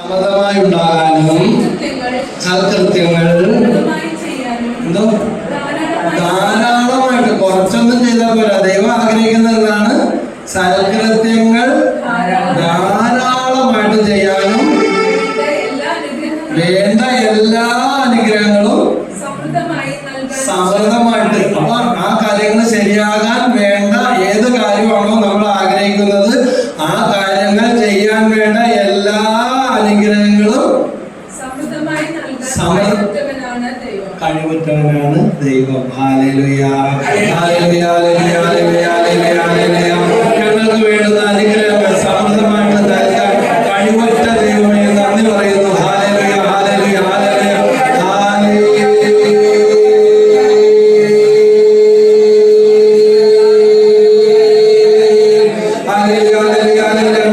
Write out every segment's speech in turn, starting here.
സമൃദ്ധമായി ഉണ്ടാകാനും സൽകൃത്യങ്ങൾ എന്തോ ധാരാളമായിട്ട് കുറച്ചൊന്നും ചെയ്താൽ പോരാ. ദൈവം ആഗ്രഹിക്കുന്നതാണ് സൽകൃത്യങ്ങൾ ധാരാളമായിട്ട് ചെയ്യാനും വേണ്ട എല്ലാ അനുഗ്രഹങ്ങളും സമൃദ്ധമായിട്ട്. അപ്പൊ ആ കാര്യങ്ങൾ ശരിയാകാൻ വേണ്ട ഏത് കാര്യമാണോ നമ്മൾ ആഗ്രഹിക്കുന്നത് ആ കാര്യങ്ങൾ ചെയ്യാൻ വേണ്ട എല്ലാ അനുഗ്രഹങ്ങളും കഴിവുറ്റവനാണ് ദൈവം. Hallelujah hallelujah hallelujah hallelujah hallelujah. ഞങ്ങൾക്ക് വേണ്ടുന്ന അനുഗ്രഹങ്ങൾ സമൃദ്ധമായിട്ട് നൽകാൻ കഴിവുറ്റ ദൈവമേ നന്ദി പറയുന്നു. ഹല്ലേലൂയ ഹല്ലേലൂയ ഹല്ലേലൂയ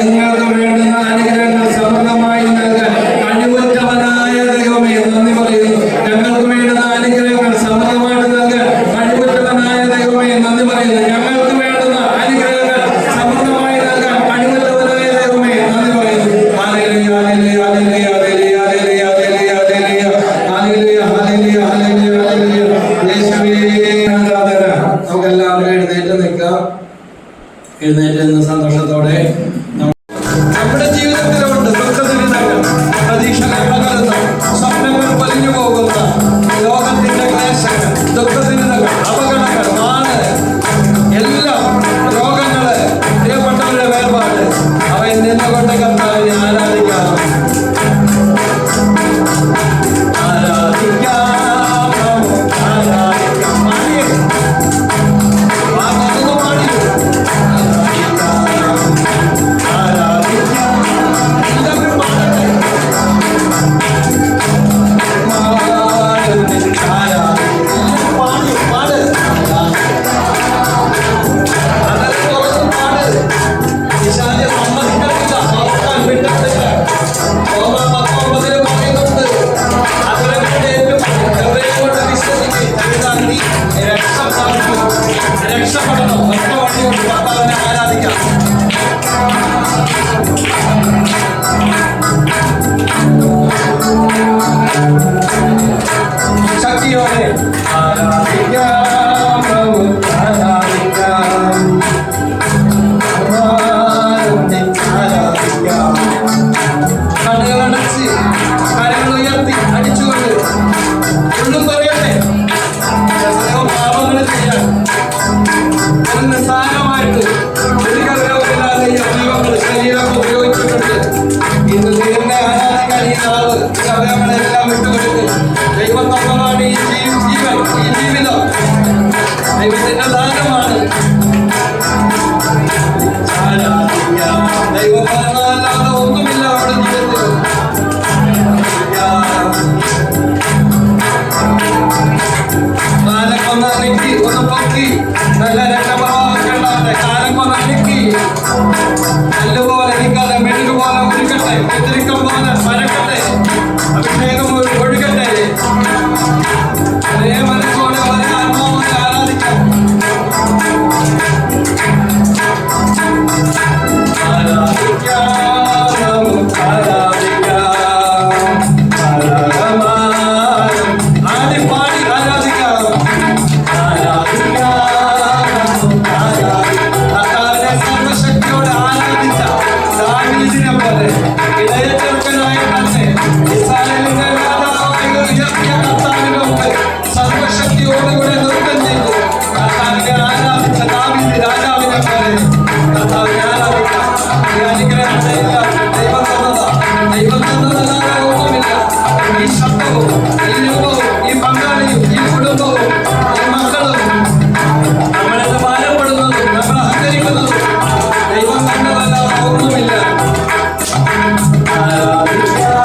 നിങ്ങൾക്ക് വേണ്ടുന്ന അനുഗ്രഹങ്ങൾ സമൃദ്ധമായി നൽകാൻ കഴിവുറ്റവനായ ദൈവമേ നന്ദി പറയുന്നു. ഞങ്ങൾക്ക് വേണ്ടുന്ന അനുഗ്രഹങ്ങൾ സമൃദ്ധമായിട്ട് നൽകാൻ കഴിവുറ്റവനായ ദൈവമേ നന്ദി പറയുന്നു. ഞങ്ങൾക്ക് വേണ്ടുന്ന അനുഗ്രഹങ്ങൾ സമൃദ്ധമായി നൽകാൻ കഴിവുറ്റവനായ ദൈവമേ നന്ദി പറയുന്നു. Hallelujah hallelujah hallelujah hallelujah hallelujah hallelujah hallelujah hallelujah hallelujah. യേശുവേ ആരാധന. നമുക്കെല്ലാവരും എഴുന്നേറ്റ് നിൽക്കാം. എഴുന്നേറ്റ് നിന്ന് സന്തോഷത്തോടെ നമ്മുടെ ജീവിതത്തിലുണ്ട് ദുഃഖദുരിതങ്ങൾ, പ്രതീക്ഷകൾ പകരുന്ന, സ്വപ്നങ്ങൾ പൊലിഞ്ഞു പോകുന്ന ലോകത്തിന്റെ ക്ലേശങ്ങൾ, ദുഃഖദുരിതങ്ങൾ, അപകടങ്ങൾ, നാട് എല്ലാം രോഗങ്ങള്, പ്രിയപ്പെട്ടവരുടെ വേർപാട് അവൻ നിന്നുകൊണ്ട് കർത്താവിനെ ആരാധിക്കാം. ശക്തിയോടെ കണ്ണുകളടച്ച് കരങ്ങൾ ഉയർത്തി അടിച്ചുകൊണ്ട് ഒന്നും പറയട്ടെ. പാപങ്ങൾ ചെയ്യാൻ നിസ്സാരമായിട്ട് ഒരു ഗൗരവമില്ലാതെ ഈ അവയവങ്ങൾ ശരീരമൊക്കെ ഉപയോഗിച്ചിട്ടുണ്ട്. ഇന്ന് ദൈവത്തെ ആരാധിക്കാൻ ഈ നാള് ഈ അവയവങ്ങളെല്ലാം വിട്ടുകൊടുത്ത് ദൈവം തന്നതാണ് ഈ ജീവൻ, ഈ ജീവിതം ദൈവത്തിന്റെ ദാനമാണ്. ദൈവം പറഞ്ഞല്ലാതെ ഒന്നുമില്ല അവിടെ ജീവിതത്തിൽ. കാലക്കൊന്ന് അനക്കി ഒന്ന് പൊക്കി നല്ല രക്തപ്രവാഹമൊക്കെ ഉണ്ടാകട്ടെ. കാലക്കൊന്ന് അനക്കി നല്ലപോലെ നിൽക്കാതെ മെഴുകുപോലെ ഒരുക്കട്ടെ, വ്യതിരിക്കം പോലെ പരക്കട്ടെ, അഭിഷേകം ഒഴുകട്ടെ. ഒരേ മനസ്സോടെ ഒരേ ആത്മാവോടെ ആരാധിക്കാം. സർവശക്തിയോടുകൂടെ നൃത്തം ചെയ്തു ആരാധിച്ച ദാവീദ് രാജാവിനെ പോലെ ആരാധിക്കാം. ഈ അനുഗ്രഹങ്ങളെല്ലാം ദൈവം തന്നതാ. ദൈവം തന്നതല്ലാതെ ഒന്നുമില്ല. ഈ ശബ്ദവും ഈ രൂപവും ഈ പങ്കാളിയും ഈ കുടുംബവും ഈ മക്കളും നമ്മളെ ഭാരപ്പെടുന്നതും നമ്മൾ അഹങ്കരിക്കുന്നതും ദൈവം തന്നതല്ലാതെ ഒന്നുമില്ല. ആരാധിക്കാം.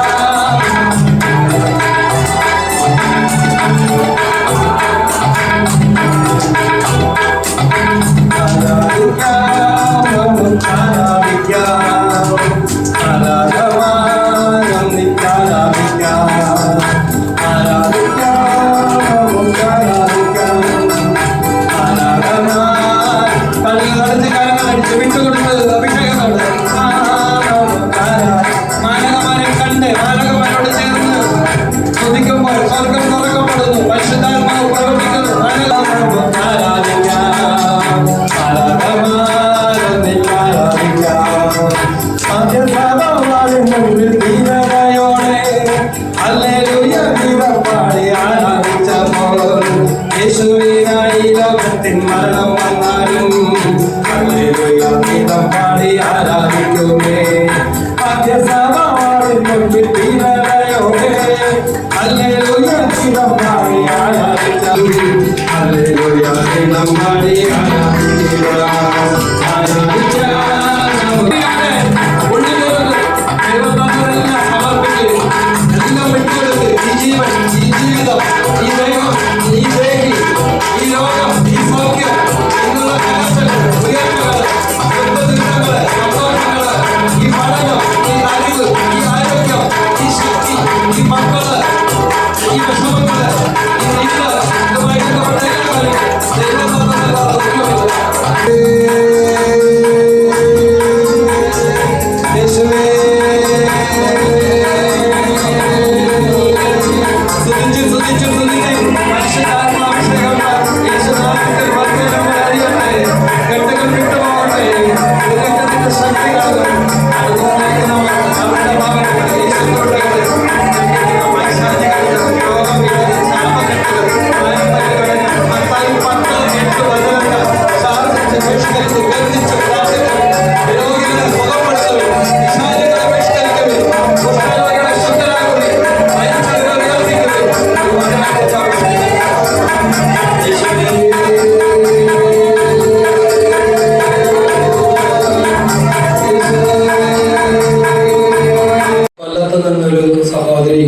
എന്നൊരു സഹോദരി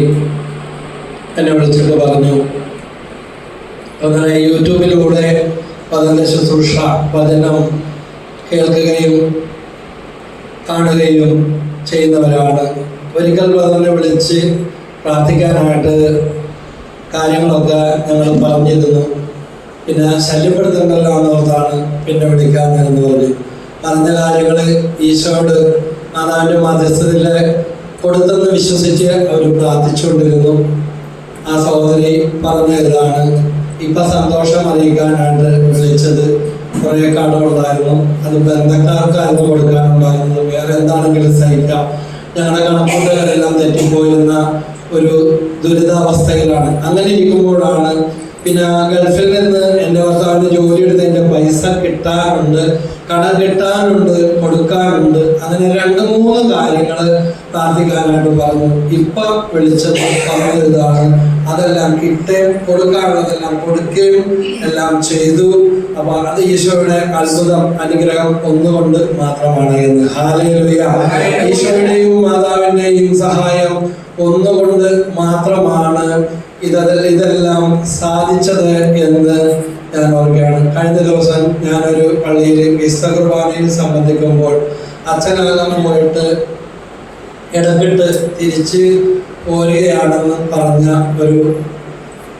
എന്നെ വിളിച്ചിട്ട് പറഞ്ഞു, അങ്ങനെ യൂട്യൂബിലൂടെ വചന ശുശ്രൂഷ, വചനം കേൾക്കുകയും കാണുകയും ചെയ്യുന്നവരാണ്. ഒരിക്കൽ ബ്രദറിനെ വിളിച്ച് പ്രാർത്ഥിക്കാനായിട്ട് കാര്യങ്ങളൊക്കെ ഞങ്ങൾ പറഞ്ഞിരുന്നു. പിന്നെ ശല്യപ്പെടുത്തേണ്ടല്ലോ എന്നോർത്താണ് പിന്നെ വിളിക്കാമെന്ന് പറഞ്ഞു. പറഞ്ഞ കാര്യങ്ങൾ ഈശോയോട് മാതാവിൻ്റെ മധ്യസ്ഥതയിൽ കൊടുത്തെന്ന് വിശ്വസിച്ച് അവർ പ്രാർത്ഥിച്ചുകൊണ്ടിരുന്നു. ആ സഹോദരി പറഞ്ഞ ഇതാണ്, ഇപ്പം സന്തോഷം അറിയിക്കാനായിട്ട് വിളിച്ചത്. കുറേ കടമുണ്ടായിരുന്നു, അത് ബന്ധക്കാർക്കായിരുന്നു കൊടുക്കാനുണ്ടായിരുന്നത്. വേറെ എന്താണെങ്കിലും സഹിക്കാം, ഞങ്ങളുടെ കണക്കൂട്ടുകാരെല്ലാം തെറ്റിപ്പോയിരുന്ന ഒരു ദുരിതാവസ്ഥയിലാണ്. അങ്ങനെ ഇരിക്കുമ്പോഴാണ് പിന്നെ ഗൾഫിൽ നിന്ന് എൻ്റെ ഭർത്താവിന് ജോലി എടുത്ത് എൻ്റെ പൈസ കിട്ടാനുണ്ട്, കടം കിട്ടാനുണ്ട്, കൊടുക്കാനുണ്ട്. അങ്ങനെ 2-3 കാര്യങ്ങൾ പ്രാർത്ഥിക്കാനായിട്ട് പറഞ്ഞു. ഇപ്പം വിളിച്ചത് പറഞ്ഞതാണ്, അതെല്ലാം കിട്ടുകയും കൊടുക്കാനുള്ളതെല്ലാം കൊടുക്കുകയും എല്ലാം ചെയ്തു. അപ്പൊ അത് ഈശോയുടെ അത്ഭുതം, അനുഗ്രഹം ഒന്നുകൊണ്ട് മാത്രമാണ് എന്ന്. ഹല്ലേലൂയ. ഈശോയുടെയും മാതാവിൻ്റെയും സഹായം ഒന്നുകൊണ്ട് മാത്രമാണ് ഇതെല്ലാം സാധിച്ചത് എന്ന് ഞാൻ ഓർക്കുകയാണ്. കഴിഞ്ഞ ദിവസം ഞാനൊരു പള്ളിയിൽ വിശുദ്ധ കുർബാനയിൽ സംബന്ധിക്കുമ്പോൾ അച്ഛനാകാൻ പോയിട്ട് ഇടപെട്ട് തിരിച്ച് പോരുകയാണെന്ന് പറഞ്ഞ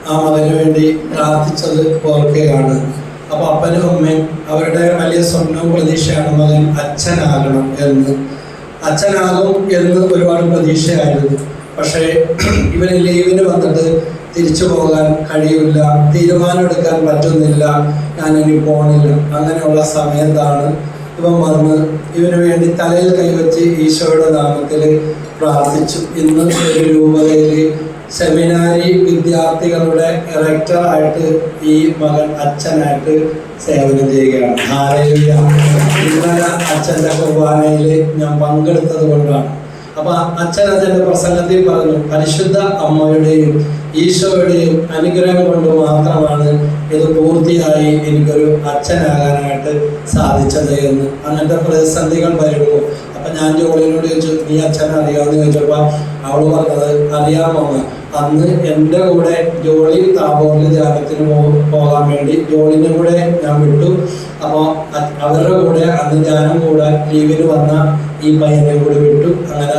ആ മകന് വേണ്ടി പ്രാർത്ഥിച്ചത് ഓർക്കുകയാണ്. അപ്പൊ അപ്പനും അമ്മയും അവരുടെ വലിയ സ്വപ്നവും പ്രതീക്ഷയാണ് മകൻ അച്ഛനാകണം എന്ന്. അച്ഛനാകും എന്ന് ഒരുപാട് പ്രതീക്ഷയായിരുന്നു. പക്ഷേ ഇവന് ലീവിന് വന്നിട്ട് തിരിച്ചു പോകാൻ കഴിയില്ല, തീരുമാനമെടുക്കാൻ പറ്റുന്നില്ല, ഞാനിനി പോണില്ല. അങ്ങനെയുള്ള സമയത്താണ് ഇവൻ വന്ന് ഇവന് വേണ്ടി തലയിൽ കൈവച്ച് ഈശോയുടെ നാമത്തിൽ പ്രാർത്ഥിച്ചു. ഇന്ന് ഒരു രൂപതയിൽ സെമിനാരി വിദ്യാർത്ഥികളുടെ റെക്ടറായിട്ട് ഈ മകൻ അച്ഛനായിട്ട് സേവനം ചെയ്യുകയാണ്. ഹല്ലേലൂയ. ഇന്നലെ അച്ഛൻ്റെ കുർബാനയിൽ ഞാൻ പങ്കെടുത്തത് കൊണ്ടാണ്. അപ്പൊ അച്ഛൻ അതിൻ്റെ പ്രസംഗത്തിൽ പറഞ്ഞു, പരിശുദ്ധ അമ്മയുടെയും ഈശോയുടെയും അനുഗ്രഹം കൊണ്ട് മാത്രമാണ് ഇത് പൂർത്തിയായി എനിക്കൊരു അച്ഛനാകാനായിട്ട് സാധിച്ചത് എന്ന്. അങ്ങനത്തെ പ്രതിസന്ധികൾ വരുമ്പോൾ അപ്പൊ ഞാൻ ജോളിനോട് ചോദിച്ചു, നീ അച്ഛനെ അറിയാമെന്ന് ചോദിച്ചപ്പോൾ അവള് പറഞ്ഞത്, അറിയാമോ? അന്ന് എൻ്റെ കൂടെ ജോളി താബോറിൽ ധ്യാനത്തിന് പോകാൻ വേണ്ടി ജോളിൻ്റെ കൂടെ ഞാൻ വിട്ടു. അപ്പോൾ അവരുടെ കൂടെ അന്ന് ഞാനും കൂടെ ലീവിന് വന്ന ഈ പയ്യനെ കൂടി വിട്ടു. അങ്ങനെ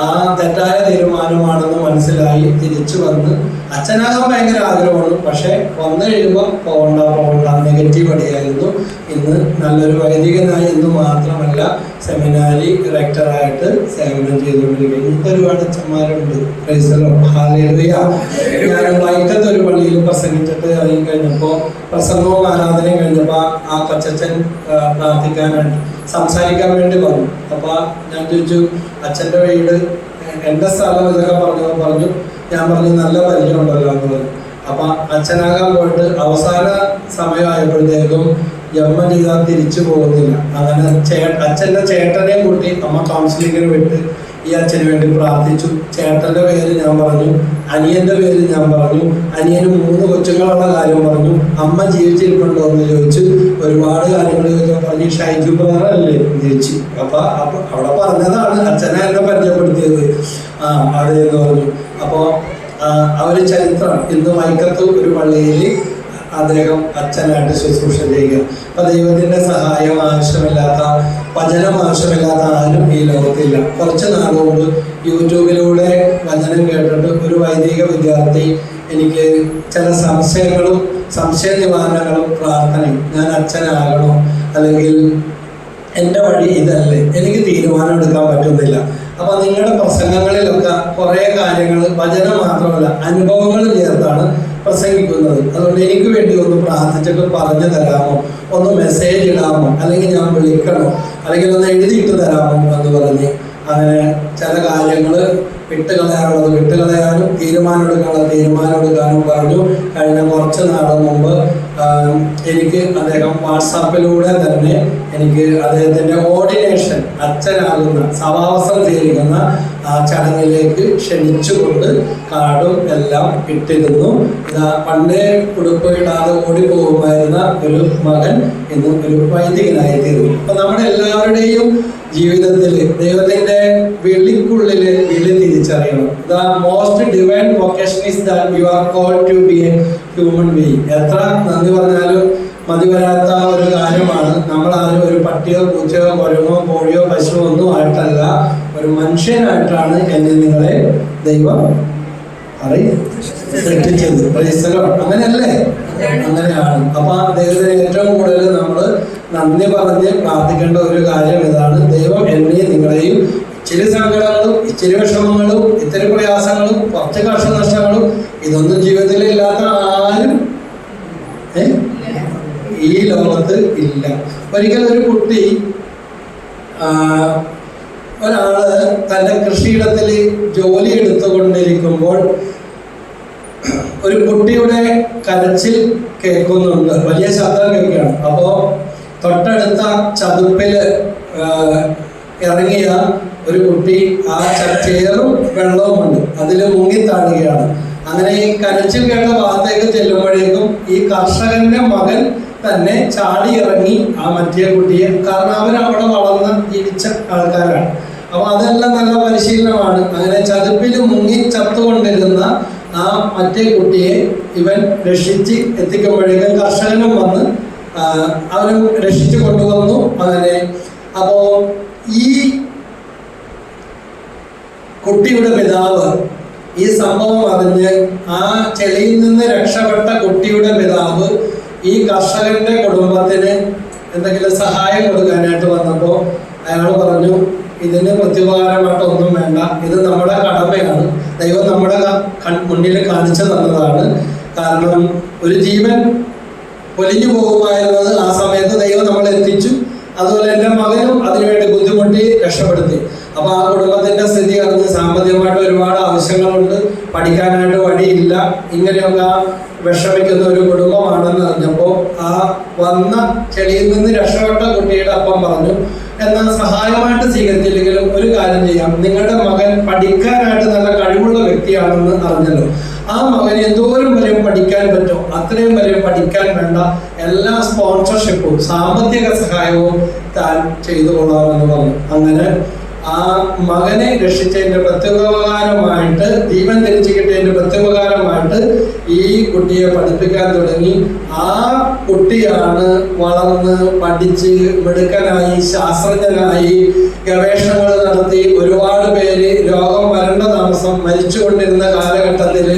ആ തെറ്റായ തീരുമാനമാണെന്ന് മനസ്സിലായി തിരിച്ചു വന്ന് അച്ഛനാകാൻ ഭയങ്കര ആഗ്രഹമാണ്. പക്ഷെ വന്നു കഴിയുമ്പോൾ പോകണ്ട നെഗറ്റീവ് അടിയായിരുന്നു. ഇന്ന് നല്ലൊരു വൈദികനായി എന്ന് മാത്രമല്ല സെമിനാരി റെക്ടറായിട്ട് സേവനം ചെയ്തുകൊണ്ടിരിക്കുന്നു. ഒരുപാട് അച്ഛന്മാരുണ്ട്. ഹല്ലേലൂയ. ഞാൻ വൈക്കത്ത് ഒരു പള്ളിയിൽ പ്രസംഗിച്ചിട്ട് ഇറങ്ങി കഴിഞ്ഞപ്പോൾ പ്രസംഗവും ആരാധനയും കഴിഞ്ഞപ്പോൾ ആ കൊച്ചച്ഛൻ പ്രാർത്ഥിക്കാനായിട്ട് സംസാരിക്കാൻ വേണ്ടി വന്നു. അപ്പൊ ഞാൻ ചോദിച്ചു, അച്ഛൻ്റെ വീട് എൻ്റെ സ്ഥലം ഇതൊക്കെ പറഞ്ഞു. ഞാൻ പറഞ്ഞു, നല്ല പരിചയമുണ്ടല്ലോ എന്ന് പറഞ്ഞു. അപ്പൊ അച്ഛനാകാൻ പോയിട്ട് അവസാന സമയമായപ്പോഴത്തേക്കും ജന്മം ചെയ്താൽ തിരിച്ചു പോകുന്നില്ല. അങ്ങനെ അച്ഛൻ്റെ ചേട്ടനെ കൂട്ടി അമ്മ കൗൺസിലിങ്ങിന് വിട്ട് ഈ അച്ഛന് വേണ്ടി പ്രാർത്ഥിച്ചു. ചേട്ടൻ്റെ പേര് ഞാൻ പറഞ്ഞു, അനിയൻ്റെ പേര് ഞാൻ പറഞ്ഞു, അനിയന് 3 കൊച്ചുങ്ങളുള്ള കാര്യം പറഞ്ഞു. അമ്മ ജീവിച്ചിരിപ്പുണ്ടോ എന്ന് ചോദിച്ചു. ഒരുപാട് കാര്യങ്ങൾ ചോദിച്ചാൽ പറഞ്ഞു, ഷൈജു ബ്രദറല്ലേ ചോദിച്ചു. അപ്പൊ അവിടെ പറഞ്ഞതാണ് അച്ഛനെ എന്നെ പരിചയപ്പെടുത്തിയത്. അതെന്ന് പറഞ്ഞു. അപ്പോൾ ആ ഒരു ചരിത്രം ഇന്ന് വൈക്കത്ത് ഒരു പള്ളിയിൽ അദ്ദേഹം അച്ഛനായിട്ട് ശുശ്രൂഷ ചെയ്യുക. അപ്പൊ ദൈവത്തിന്റെ സഹായം ആവശ്യമില്ലാത്ത, വചനം ആവശ്യമില്ലാത്ത ആരും ഈ ലോകത്തില്ല. കുറച്ച് നാൾ മുമ്പ് യൂട്യൂബിലൂടെ വചനം കേട്ടിട്ട് ഒരു വൈദിക വിദ്യാർത്ഥി എനിക്ക് ചില സംശയ നിവാരണങ്ങളും പ്രാർത്ഥനയും, ഞാൻ അച്ഛനാകണോ അല്ലെങ്കിൽ എൻ്റെ വഴി ഇതല്ലേ, എനിക്ക് തീരുമാനം എടുക്കാൻ പറ്റുന്നില്ല. അപ്പൊ നിങ്ങളുടെ പ്രസംഗങ്ങളിലൊക്കെ കുറേ കാര്യങ്ങൾ വചനം മാത്രമല്ല അനുഭവങ്ങൾ ചേർത്താണ് പ്രസംഗിക്കുന്നത്. അതുകൊണ്ട് എനിക്ക് വേണ്ടി ഒന്ന് പ്രാർത്ഥിച്ചിട്ട് പറഞ്ഞു തരാമോ, ഒന്ന് മെസ്സേജ് ഇടാമോ, അല്ലെങ്കിൽ ഞാൻ വിളിക്കണോ, അല്ലെങ്കിൽ ഒന്ന് എഴുതിയിട്ട് തരാമോ എന്ന് പറഞ്ഞ് അങ്ങനെ ചില കാര്യങ്ങൾ വിട്ടുകളയാനുള്ളത് വിട്ടുകളയാനും തീരുമാനം എടുക്കാനും പറഞ്ഞു. കഴിഞ്ഞ കുറച്ച് നാൾ മുമ്പ് എനിക്ക് അദ്ദേഹം വാട്സാപ്പിലൂടെ തന്നെ എനിക്ക് അദ്ദേഹത്തിൻ്റെ ഓർഡിനേഷൻ, അച്ഛനാകുന്ന സഭാവസ്ത്രം ചെയ്തിരിക്കുന്ന ആ ചടങ്ങിലേക്ക് ക്ഷണിച്ചുകൊണ്ട് കാർഡും എല്ലാം ഇട്ടിരുന്നു. പണ്ടേ ഉടുപ്പ് ഇടാതെ ഓടിപ്പോകുമായിരുന്ന ഒരു മകൻ ഇന്നും ഒരു വൈദികനായി തീർന്നു. അപ്പൊ നമ്മുടെ എല്ലാവരുടെയും ജീവിതത്തിൽ ദൈവത്തിന്റെ വിളിക്കുള്ളില് വിളി തിരിച്ചറിയണം. The most divine vocation is that you are called to be a human being. എത്ര നന്ദി പറഞ്ഞാലും മതി വരാത്ത ഒരു കാര്യമാണ്. നമ്മളാരും ഒരു പട്ടിയോ പൂച്ചയോ കുരങ്ങോ കോഴിയോ പശുവോ ഒന്നും ആയിട്ടല്ല, ഒരു മനുഷ്യനായിട്ടാണ് എന്നെ നിങ്ങളെ ദൈവം സൃഷ്ടിച്ചത്. അങ്ങനെയല്ലേ? അങ്ങനെയാണ്. അപ്പൊ ദൈവത്തിന് ഏറ്റവും കൂടുതൽ നമ്മൾ നന്ദി പറഞ്ഞ് പ്രാർത്ഥിക്കേണ്ട ഒരു കാര്യം ഇതാണ്: ദൈവം എന്നെയും നിങ്ങളെയും ഇച്ചിരി സങ്കടങ്ങളും ഇച്ചിരി വിഷമങ്ങളും ഇത്തിരി പ്രയാസങ്ങളും കുറച്ച് കഷ്ടനഷ്ടങ്ങളും ഇതൊന്നും ജീവിതത്തിൽ ഇല്ലാത്ത ആരും ഈ ലോകത്ത് ഇല്ല. ഒരിക്കൽ ഒരു കുട്ടി, ഒരാള് തൻ്റെ കൃഷിയിടത്തിൽ ജോലി എടുത്തുകൊണ്ടിരിക്കുമ്പോൾ ഒരു കുട്ടിയുടെ കരച്ചിൽ കേൾക്കുന്നുണ്ട്, വലിയ ശബ്ദം കേൾക്കുകയാണ്. അപ്പോൾ തൊട്ടടുത്ത ചതുപ്പില് ഇറങ്ങിയ ഒരു കുട്ടി ആ ചേറും വെള്ളവുമുണ്ട്, അതിൽ മുങ്ങിത്താഴുകയാണ്. അങ്ങനെ ഈ കരച്ചിൽ കേട്ട ഭാഗത്തേക്ക് ചെല്ലുമ്പോഴേക്കും ഈ കർഷകന്റെ മകൻ തന്നെ ചാടി ഇറങ്ങി ആ മറ്റേ കുട്ടിയെ, കാരണം അവരവിടെ വളർന്ന് ജീവിച്ച ആൾക്കാരാണ്. അപ്പൊ അതെല്ലാം നല്ല പരിശീലനമാണ്. അങ്ങനെ ചതുപ്പിൽ മുങ്ങി ചത്തുകൊണ്ടിരുന്ന ആ മറ്റേ കുട്ടിയെ ഇവൻ രക്ഷിച്ച് എത്തിക്കുമ്പോഴേക്കും കർഷകനും വന്ന് അവനും രക്ഷിച്ചു കൊണ്ടുവന്നു. അങ്ങനെ അപ്പോ ഈ കുട്ടിയുടെ പിതാവ് ഈ സംഭവം അറിഞ്ഞ് ആ ചെളിയിൽ നിന്ന് രക്ഷപ്പെട്ട കുട്ടിയുടെ പിതാവ് ഈ കർഷകന്റെ കുടുംബത്തിന് എന്തെങ്കിലും സഹായം കൊടുക്കാനായിട്ട് വന്നപ്പോൾ അയാൾ പറഞ്ഞു, ഇതിന് പ്രത്യുപകാരമായിട്ട് ഒന്നും വേണ്ട, ഇത് നമ്മുടെ കടമയാണ്, ദൈവം നമ്മുടെ മുന്നിൽ കാണിച്ചു തന്നതാണ്. കാരണം ഒരു ജീവൻ പൊലിഞ്ഞു പോകുമായിരുന്നത് ആ സമയത്ത് ദൈവം നമ്മളെ എത്തിച്ചു. അതുപോലെ എൻ്റെ മകനും അതിനുവേണ്ടി ബുദ്ധിമുട്ടി രക്ഷപ്പെടുത്തി. അപ്പൊ ആ കുടുംബത്തിന്റെ സ്ഥിതി അറിഞ്ഞ് സാമ്പത്തികമായിട്ട് ഒരുപാട് ആവശ്യങ്ങളുണ്ട്, പഠിക്കാനായിട്ട് വഴിയില്ല, ഇങ്ങനെയൊക്കെ വിഷമിക്കുന്ന ഒരു കുടുംബമാണെന്ന് അറിഞ്ഞപ്പോൾ ആ വന്ന ചെളിയിൽ നിന്ന് രക്ഷപ്പെട്ട കുട്ടിയുടെ അപ്പം പറഞ്ഞു, എന്നാൽ സഹായമായിട്ട് സ്വീകരിച്ചില്ലെങ്കിലും ഒരു കാര്യം ചെയ്യാം, നിങ്ങളുടെ മകൻ പഠിക്കാനായിട്ട് നല്ല കഴിവുള്ള വ്യക്തിയാണെന്ന് അറിഞ്ഞല്ലോ, ആ മകന് എന്തോരം വരെ പഠിക്കാൻ പറ്റും അത്രയും വരെ പഠിക്കാൻ വേണ്ട എല്ലാ സ്പോൺസർഷിപ്പും സാമ്പത്തിക സഹായവും താൻ ചെയ്തു കൊള്ളാമെന്ന് പറഞ്ഞു. അങ്ങനെ ആ മകനെ രക്ഷിച്ചതിന്റെ പ്രത്യുപകാരമായിട്ട്, ജീവൻ തിരിച്ചു കിട്ടിയതിന്റെ പ്രത്യുപകാരമായിട്ട് ഈ കുട്ടിയെ പഠിപ്പിക്കാൻ തുടങ്ങി. ആ കുട്ടിയാണ് വളർന്ന് പഠിച്ച് മിടുക്കനായി ശാസ്ത്രജ്ഞനായി ഗവേഷണങ്ങൾ നടത്തി ഒരുപാട് പേര് രോഗം വരേണ്ട താമസം മരിച്ചുകൊണ്ടിരുന്ന കാലഘട്ടത്തിൽ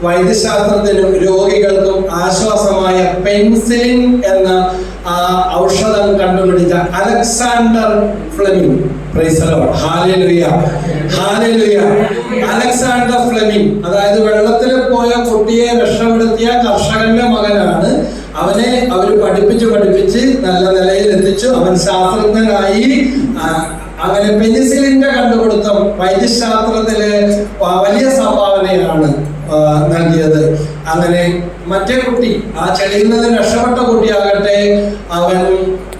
വൈദ്യശാസ്ത്രത്തിനും രോഗികൾക്കും ആശ്വാസമായ പെൻസിലിൻ എന്ന ഔഷധം കണ്ടുപിടിച്ച അലക്സാണ്ടർ ഫ്ലെമിംഗ്. അലക്സാണ്ടർ ഫ്ലെമിംഗ്, അതായത് വെള്ളത്തിൽ പോയ കുട്ടിയെ രക്ഷപ്പെടുത്തിയ കർഷകന്റെ മകനാണ്. അവനെ അവർ പഠിപ്പിച്ച് നല്ല നിലയിൽ എത്തിച്ചു. അവൻ ശാസ്ത്രജ്ഞനായി. അങ്ങനെ പെനിസിലിന്റെ കണ്ടുപിടുത്തം വൈദ്യശാസ്ത്രത്തിലെ വലിയ സംഭാവനയാണ് നൽകിയത്. അങ്ങനെ മറ്റേ കുട്ടി, ആ ചെളിയിൽ നിന്ന് രക്ഷപ്പെട്ട കുട്ടിയാകട്ടെ, അവൻ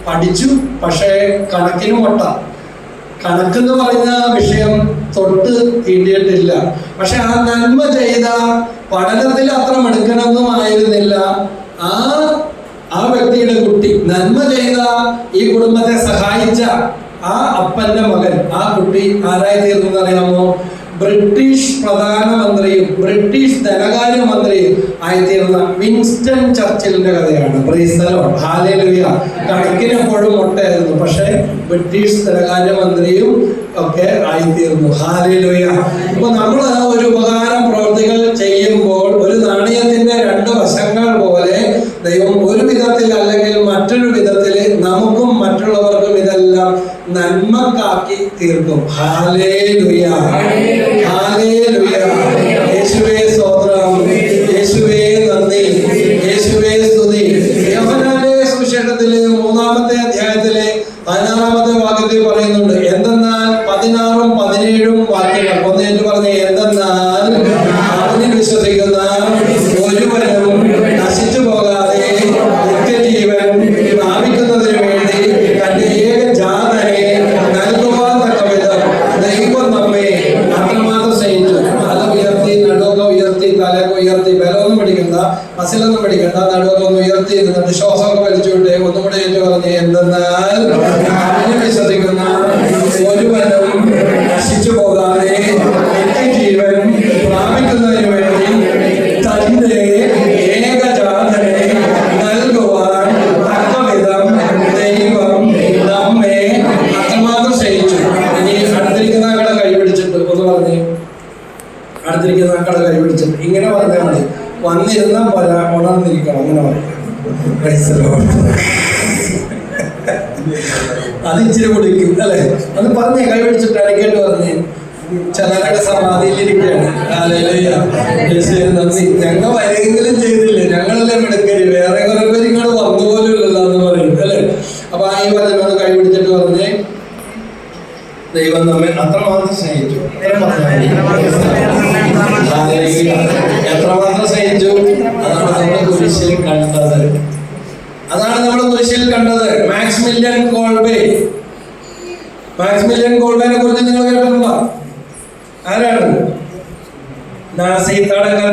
പഠിച്ചു, പക്ഷേ കണക്കിന് മൊട്ട. കണക്കെന്ന് പറഞ്ഞ വിഷയം തൊട്ട് തീണ്ടിയിട്ടില്ല. പക്ഷെ ആ നന്മ ചെയ്ത പഠനത്തിൽ അത്ര മിടുക്കനൊന്നും ആയിരുന്നില്ല ആ വ്യക്തിയുടെ കുട്ടി. നന്മ ചെയ്ത ഈ കുടുംബത്തെ സഹായിച്ച ആ അപ്പന്റെ മകൻ, ആ കുട്ടി ആരായി തീർന്നു അറിയാമോ? ബ്രിട്ടീഷ് പ്രധാനമന്ത്രിയും ബ്രിട്ടീഷ് ധനകാര്യമന്ത്രിയും ആയിത്തീർന്ന വിൻസ്റ്റൺ ചർച്ചിലിന്റെ കഥയാണ്. Praise the Lord, hallelujah. കണക്കിന് എപ്പോഴും മൊട്ടയായിരുന്നു, പക്ഷെ ബ്രിട്ടീഷ് ധനകാര്യമന്ത്രിയും ഒക്കെ ആയിത്തീർന്നു. ഹല്ലേലൂയ. ഇപ്പൊ നമ്മൾ ഒരു ഉപകാരം പ്രവൃത്തികൾ ചെയ്യുമ്പോൾ ഒരു നാണയത്തിന്റെ രണ്ട് വശങ്ങൾ പോലെ ദൈവം ഒരു വിധത്തിൽ അല്ലെങ്കിൽ മറ്റൊരു വിധത്തിൽ നമുക്കും മറ്റുള്ളവർക്കും ഇതെല്ലാം നന്മക്കാക്കി തീർക്കും. Hallelujah, hallelujah. യേശുവേ സ്തോത്രം, യേശുവേ നന്ദി, യേശുവേ സ്തുതി. യോഹന്നാന്റെ സുവിശേഷത്തിലെ 3-ാമത്തെ അധ്യായത്തിലെ 16-ാമത്തെ വാക്യത്തിൽ പറയുന്നുണ്ട്, എന്തെന്നാൽ 16-ഉം 17-ഉം വാക്യങ്ങൾ ഒന്നേറ്റ് പറഞ്ഞ, എന്തെന്നാൽ അവനിൽ വിശ്വസിക്കുന്ന ഒരുവനും നശിച്ചു പോകാതെ നിത്യജീവൻ പ്രാപിക്കുന്നതിന് വേണ്ടി തന്റെ ഏകജാതനെ നൽകുവാൻ തക്കവിധം ദൈവം നമ്മെ അടുത്തിരിക്കുന്ന ആക്കളെ കൈ പിടിച്ചിട്ട് ഇങ്ങനെ പറഞ്ഞാൽ മതി, വന്നിരുന്ന പോരാ, ഉണർന്നിരിക്കണം, അങ്ങനെ പറയാം. Praise the Lord. അത് ഇച്ചിരി കുടിക്കും അല്ലെ? അത് പറഞ്ഞേ, കൈ പിടിച്ചിട്ട് അടിക്കേണ്ടി പറഞ്ഞേ. ചിലരൊക്കെ സമാധിയിലിരിക്കുകയാണ്. നന്ദി, ഞങ്ങൾ വരെയെങ്കിലും ചെയ്തില്ലേ, ഞങ്ങളെല്ലാം എടുക്കരുത്, വേറെ കുറെ പേര് ഇങ്ങോട്ട് വന്നു പോലും ഇല്ലല്ലോ എന്ന് പറയും അല്ലെ? അപ്പൊ ആ ഈ പറഞ്ഞത് കൈ പിടിച്ചിട്ട് പറഞ്ഞേ, ദൈവം നമ്മെ അത്രമാത്രം സ്നേഹിച്ചു. എത്രമാത്രം സ്നേഹിച്ചു? അതാണ് നമ്മൾ കുരിശിൽ കണ്ടത്. അതാണ് നമ്മൾ കുരിശിൽ കണ്ടത്. Maximilian Kolbe. മാക്സിമിലിയൻ കോൾബേനെ കുറിച്ച് നിങ്ങൾ കേട്ടിട്ടുണ്ടോ? ആരാണ്? നാസി തടങ്കൽ